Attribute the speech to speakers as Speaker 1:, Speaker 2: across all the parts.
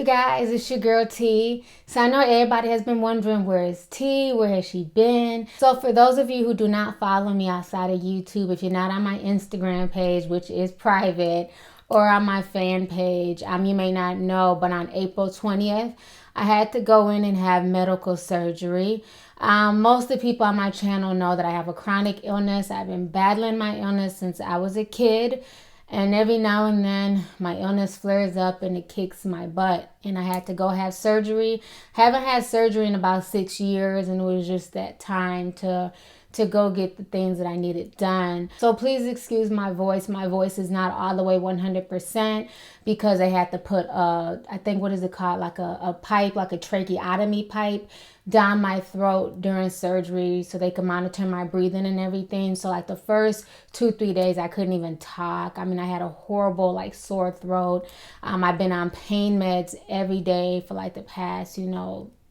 Speaker 1: you guys, it's your girl T. So I know everybody has been wondering, where is T? Where has she been? So for those of you who do not follow me outside of YouTube, if you're not on my Instagram page, which is private, or on my fan page, you may not know, but on April 20th, I had to go in and have medical surgery. Most of the people on my channel know that I have a chronic illness. I've been battling my illness since I was a kid. And every now and then my illness flares up and it kicks my butt. And I had to go have surgery. Haven't had surgery in about 6 years, and it was just that time to go get the things that I needed done. So please excuse my voice. My voice is not all the way 100% because I had to put I think, what is it called? Like a pipe, like a tracheotomy pipe down my throat during surgery so they could monitor my breathing and everything. So like the first 2-3 days I couldn't even talk. I mean, I had a horrible sore throat. I've been on pain meds every day for the past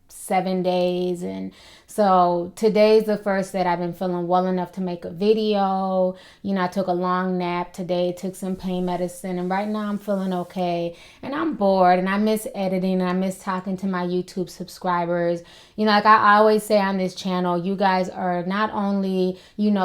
Speaker 1: 7 days, and so today's the first that I've been feeling well enough to make a video. I took a long nap today, took some pain medicine, and right now I'm feeling okay. And I'm bored, and I miss editing, and I miss talking to my YouTube subscribers. Like I always say on this channel, you guys are not only,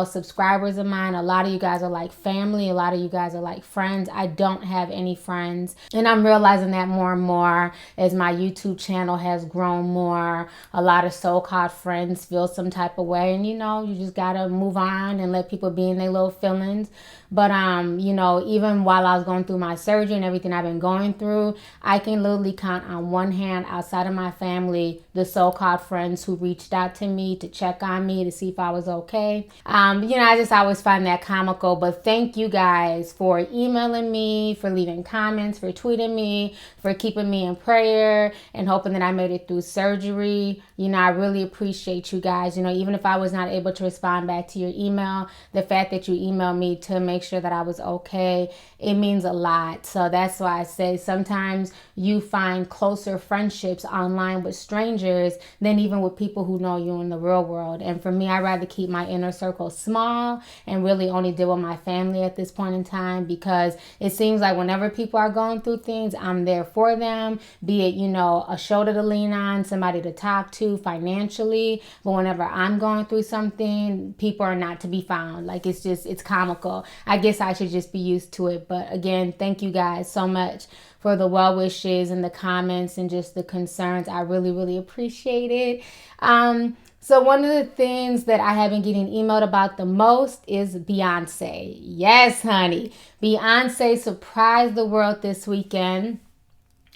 Speaker 1: subscribers of mine, a lot of you guys are like family, a lot of you guys are like friends. I don't have any friends, and I'm realizing that more and more as my YouTube channel has grown more. A lot of so-called friends feel some type of way, and you just gotta move on and let people be in their little feelings. But even while I was going through my surgery and everything I've been going through, I can literally count on one hand, outside of my family, the so-called friends who reached out to me to check on me to see if I was okay. I just always find that comical. But thank you guys for emailing me, for leaving comments, for tweeting me, for keeping me in prayer and hoping that I made it through surgery. I really appreciate you guys. Even if I was not able to respond back to your email, the fact that you emailed me to make sure that I was okay, it means a lot. So that's why I say sometimes you find closer friendships online with strangers than even with people who know you in the real world. And for me, I'd rather keep my inner circle small and really only deal with my family at this point in time, because it seems like whenever people are going through things, I'm there for them, be it, a shoulder to lean on, somebody to talk to financially. But whenever I'm going through something, people are not to be found. It's comical. I guess I should just be used to it. But again, thank you guys so much for the well wishes and the comments and just the concerns. I really, really appreciate it. So one of the things that I have been getting emailed about the most is Beyonce. Yes, honey. Beyonce surprised the world this weekend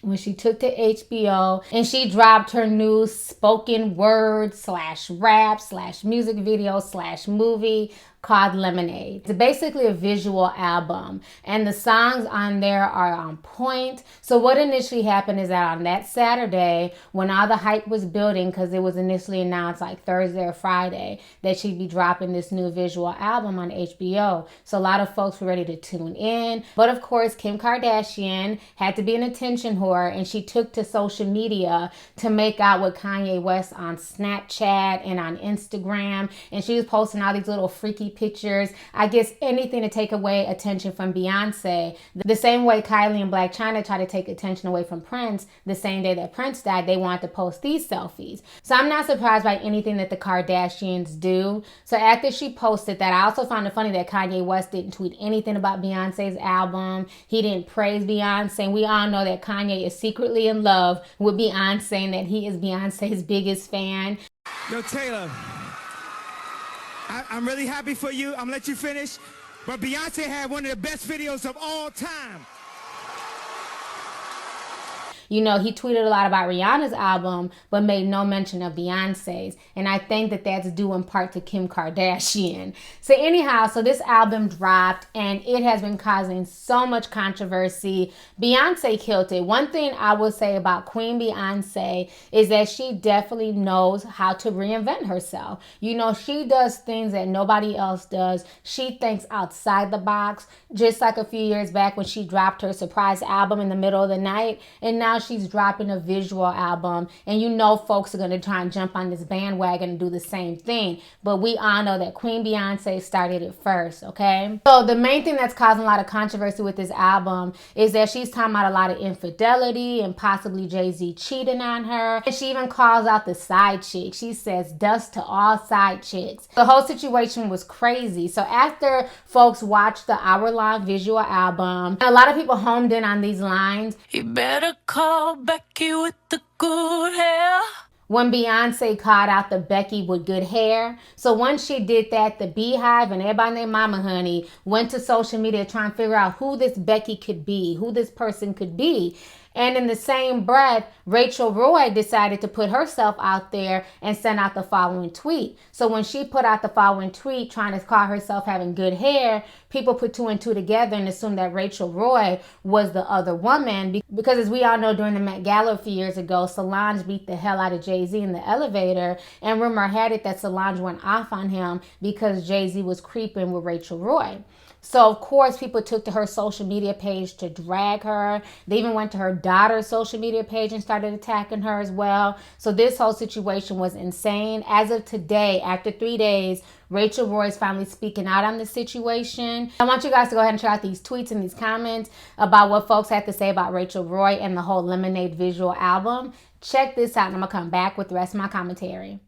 Speaker 1: when she took to HBO and she dropped her new spoken word /rap/music video /movie called Lemonade. It's basically a visual album, and the songs on there are on point. So what initially happened is that on that Saturday, when all the hype was building, because it was initially announced Thursday or Friday that she'd be dropping this new visual album on HBO. So a lot of folks were ready to tune in. But of course, Kim Kardashian had to be an attention whore, and she took to social media to make out with Kanye West on Snapchat and on Instagram. And she was posting all these little freaky pictures. I guess anything to take away attention from Beyonce. The same way Kylie and Blac Chyna tried to take attention away from Prince, the same day that Prince died, they wanted to post these selfies. So I'm not surprised by anything that the Kardashians do. So after she posted that, I also found it funny that Kanye West didn't tweet anything about Beyonce's album. He didn't praise Beyonce. We all know that Kanye is secretly in love with Beyonce and that he is Beyonce's biggest fan.
Speaker 2: Yo, Taylor, I'm really happy for you. I'm gonna let you finish. But Beyonce had one of the best videos of all time.
Speaker 1: He tweeted a lot about Rihanna's album, but made no mention of Beyonce's. And I think that that's due in part to Kim Kardashian. So anyhow, so this album dropped and it has been causing so much controversy. Beyonce killed it. One thing I will say about Queen Beyonce is that she definitely knows how to reinvent herself. She does things that nobody else does. She thinks outside the box, just like a few years back when she dropped her surprise album in the middle of the night. And now she's dropping a visual album, and you know folks are going to try and jump on this bandwagon and do the same thing. But we all know that Queen Beyonce started it first, okay? So the main thing that's causing a lot of controversy with this album is that she's talking about a lot of infidelity and possibly Jay-Z cheating on her. And she even calls out the side chick. She says, dust to all side chicks. The whole situation was crazy. So after folks watched the hour-long visual album, a lot of people homed in on these lines.
Speaker 3: You better call Becky with the good hair.
Speaker 1: When Beyonce called out the Becky with good hair. So once she did that, the Beyhive and everybody named Mama Honey went to social media trying to figure out who this Becky could be, who this person could be. And in the same breath, Rachael Roy decided to put herself out there and send out the following tweet. So when she put out the following tweet trying to call herself having good hair, people put two and two together and assumed that Rachael Roy was the other woman. Because as we all know, during the Met Gala a few years ago, Solange beat the hell out of Jay-Z in the elevator. And rumor had it that Solange went off on him because Jay-Z was creeping with Rachael Roy. So, of course, people took to her social media page to drag her. They even went to her daughter's social media page and started attacking her as well. So this whole situation was insane. As of today, after 3 days, Rachael Roy is finally speaking out on the situation. I want you guys to go ahead and check out these tweets and these comments about what folks had to say about Rachael Roy and the whole Lemonade visual album. Check this out, and I'm going to come back with the rest of my commentary.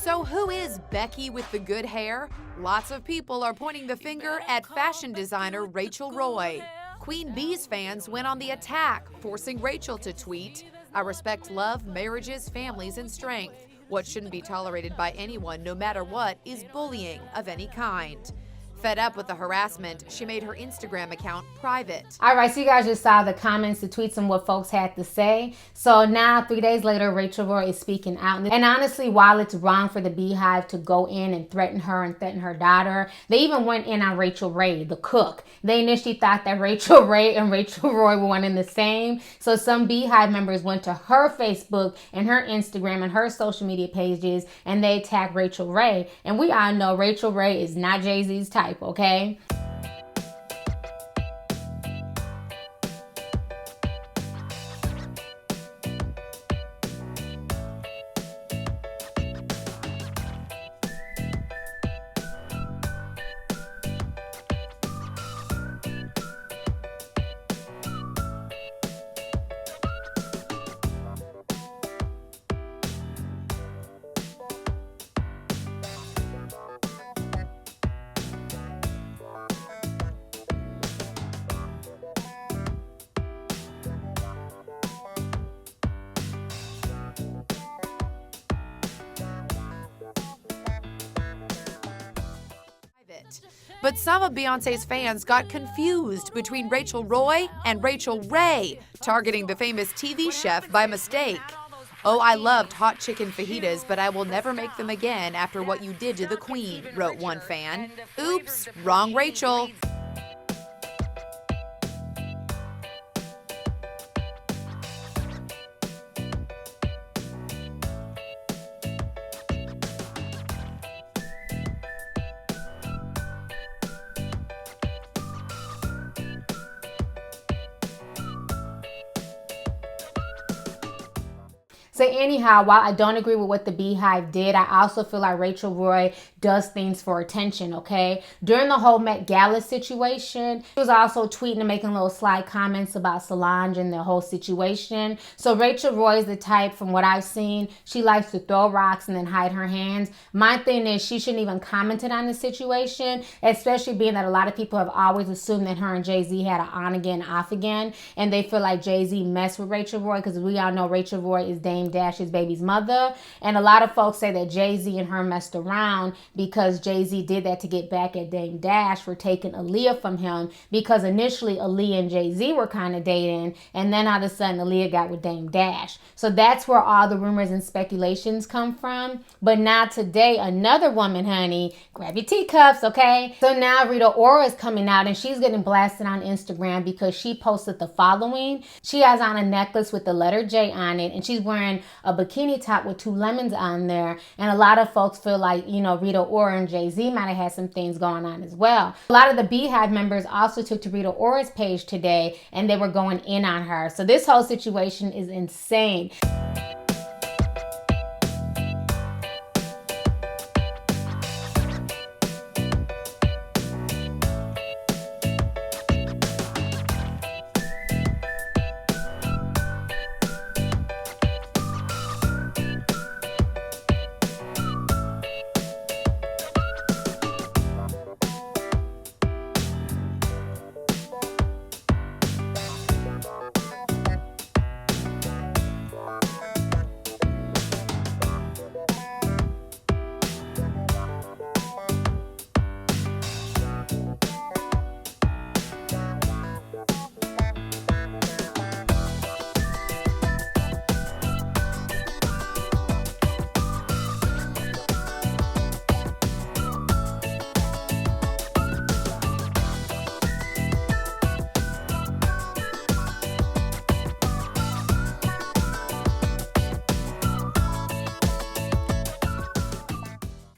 Speaker 4: So who is Becky with the good hair? Lots of people are pointing the finger at fashion designer Rachael Roy. Queen Bee's fans went on the attack, forcing Rachael to tweet, "I respect love, marriages, families, and strength. What shouldn't be tolerated by anyone, no matter what, is bullying of any kind." Fed up with the harassment, she made her Instagram account private.
Speaker 1: All right, so you guys just saw the comments, the tweets, and what folks had to say. So now, 3 days later, Rachael Ray is speaking out. And honestly, while it's wrong for the Beyhive to go in and threaten her and threaten her daughter, they even went in on Rachael Ray, the cook. They initially thought that Rachael Ray and Rachael Roy were one and the same. So some Beyhive members went to her Facebook and her Instagram and her social media pages, and they attacked Rachael Ray. And we all know Rachael Ray is not Jay-Z's type. Okay?
Speaker 4: But some of Beyonce's fans got confused between Rachael Roy and Rachael Ray, targeting the famous TV chef by mistake. "Oh, I loved hot chicken fajitas, but I will never make them again after what you did to the queen," wrote one fan. Oops, wrong Rachael.
Speaker 1: So anyhow, while I don't agree with what the Beyhive did, I also feel like Rachael Roy does things for attention, okay? During the whole Met Gala situation, she was also tweeting and making little sly comments about Solange and the whole situation. So Rachael Roy is the type, from what I've seen, she likes to throw rocks and then hide her hands. My thing is, she shouldn't even commented on the situation, especially being that a lot of people have always assumed that her and Jay-Z had an on again, off again, and they feel like Jay-Z messed with Rachael Roy, because we all know Rachael Roy is Dame Dash's baby's mother. And a lot of folks say that Jay-Z and her messed around because Jay-Z did that to get back at Dame Dash for taking Aaliyah from him, because initially Aaliyah and Jay-Z were kind of dating, and then all of a sudden Aaliyah got with Dame Dash. So that's where all the rumors and speculations come from. But now today, another woman, honey, grab your teacups, okay? So now Rita Ora is coming out, and she's getting blasted on Instagram because she posted the following. She has on a necklace with the letter J on it, and she's wearing a bikini top with 2 lemons on there. And a lot of folks feel like, you know, Rita Ora and Jay-Z might have had some things going on as well. A lot of the Beyhive members also took to Rita Ora's page today, and they were going in on her. So this whole situation is insane.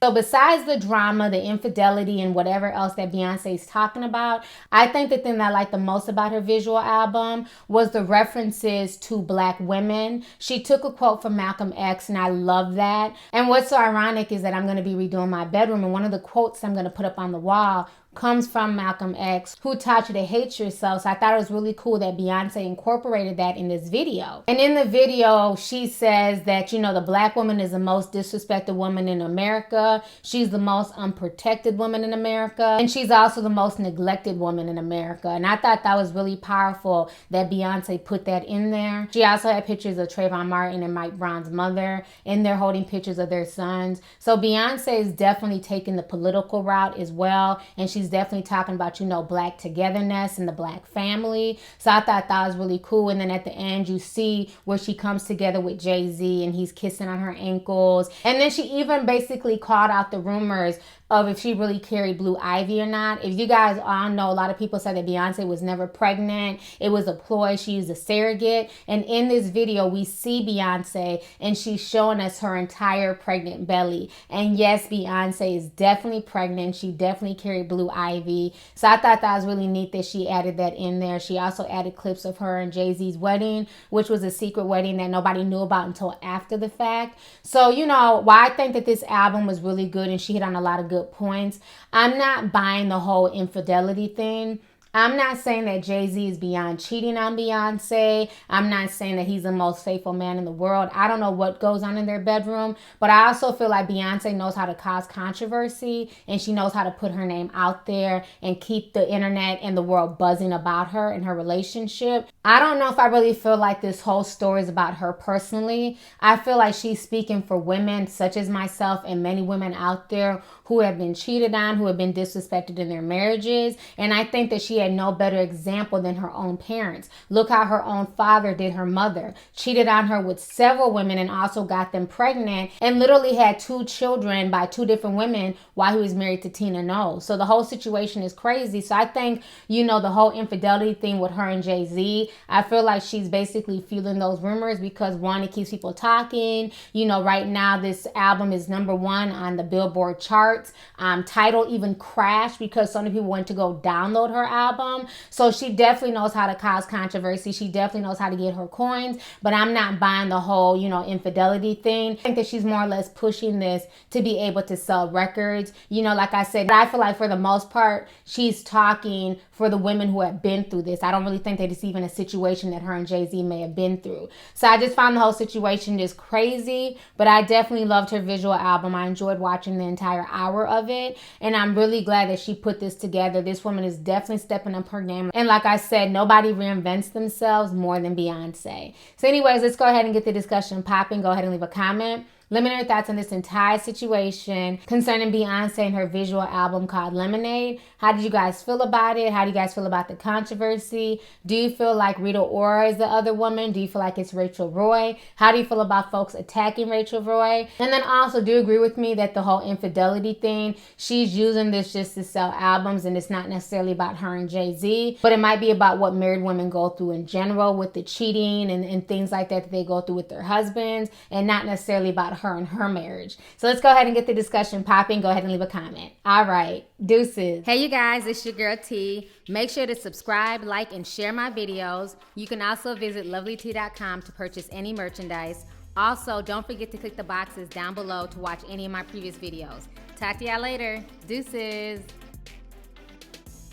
Speaker 1: So besides the drama, the infidelity, and whatever else that Beyonce is talking about, I think the thing that I liked the most about her visual album was the references to Black women. She took a quote from Malcolm X, and I love that. And what's so ironic is that I'm going to be redoing my bedroom, and one of the quotes I'm going to put up on the wall comes from Malcolm X, who taught you to hate yourself. So I thought it was really cool that Beyonce incorporated that in this video. And in the video, she says that, you know, the black woman is the most disrespected woman in America. She's the most unprotected woman in America. And she's also the most neglected woman in America. And I thought that was really powerful that Beyonce put that in there. She also had pictures of Trayvon Martin and Mike Brown's mother, and they're holding pictures of their sons. So Beyonce is definitely taking the political route as well. And she's definitely talking about, you know, black togetherness and the black family. So I thought that was really cool. And then at the end, you see where she comes together with Jay-Z and he's kissing on her ankles. And then she even basically called out the rumors of if she really carried Blue Ivy or not. If you guys all know, a lot of people said that Beyonce was never pregnant. It was a ploy. She used a surrogate. And in this video, we see Beyonce and she's showing us her entire pregnant belly. And yes, Beyonce is definitely pregnant. She definitely carried Blue Ivy. So I thought that was really neat that she added that in there. She also added clips of her and Jay-Z's wedding, which was a secret wedding that nobody knew about until after the fact. So, you know, why I think that this album was really good and she hit on a lot of good points. I'm not buying the whole infidelity thing. I'm not saying that Jay-Z is beyond cheating on Beyonce. I'm not saying that he's the most faithful man in the world. I don't know what goes on in their bedroom, but I also feel like Beyonce knows how to cause controversy and she knows how to put her name out there and keep the internet and the world buzzing about her and her relationship. I don't know if I really feel like this whole story is about her personally. I feel like she's speaking for women such as myself and many women out there who have been cheated on, who have been disrespected in their marriages. And I think that she had no better example than her own parents. Look how her own father did her mother. Cheated on her with several women and also got them pregnant and literally had 2 children by 2 different women while he was married to Tina Knowles. So the whole situation is crazy. So I think, you know, the whole infidelity thing with her and Jay-Z, I feel like she's basically fueling those rumors because one, it keeps people talking. You know, right now this album is #1 on the Billboard charts. Tidal even crashed because so many people went to go download her album. So she definitely knows how to cause controversy. She definitely knows how to get her coins, but I'm not buying the whole, you know, infidelity thing. I think that she's more or less pushing this to be able to sell records. You know, like I said, I feel like for the most part, she's talking for the women who have been through this. I don't really think that it's even a situation that her and Jay-Z may have been through. So I just found the whole situation just crazy, but I definitely loved her visual album. I enjoyed watching the entire hour of it, and I'm really glad that she put this together. This woman is definitely stepping up her game. And like I said, nobody reinvents themselves more than Beyonce. So anyways, let's go ahead and get the discussion popping. Go ahead and leave a comment. Let me know your thoughts on this entire situation concerning Beyonce and her visual album called Lemonade. How did you guys feel about it? How do you guys feel about the controversy? Do you feel like Rita Ora is the other woman? Do you feel like it's Rachael Roy? How do you feel about folks attacking Rachael Roy? And then also, do you agree with me that the whole infidelity thing, she's using this just to sell albums and it's not necessarily about her and Jay-Z, but it might be about what married women go through in general with the cheating and things like that they go through with their husbands, and not necessarily about her and her marriage. So let's go ahead and get the discussion popping. Go ahead and leave a comment. All right, deuces. Hey you guys, it's your girl T. Make sure to subscribe, like, and share my videos. You can also visit Lovelyti.com to purchase any merchandise. Also, don't forget to click the boxes down below to watch any of my previous videos. Talk to y'all later. Deuces.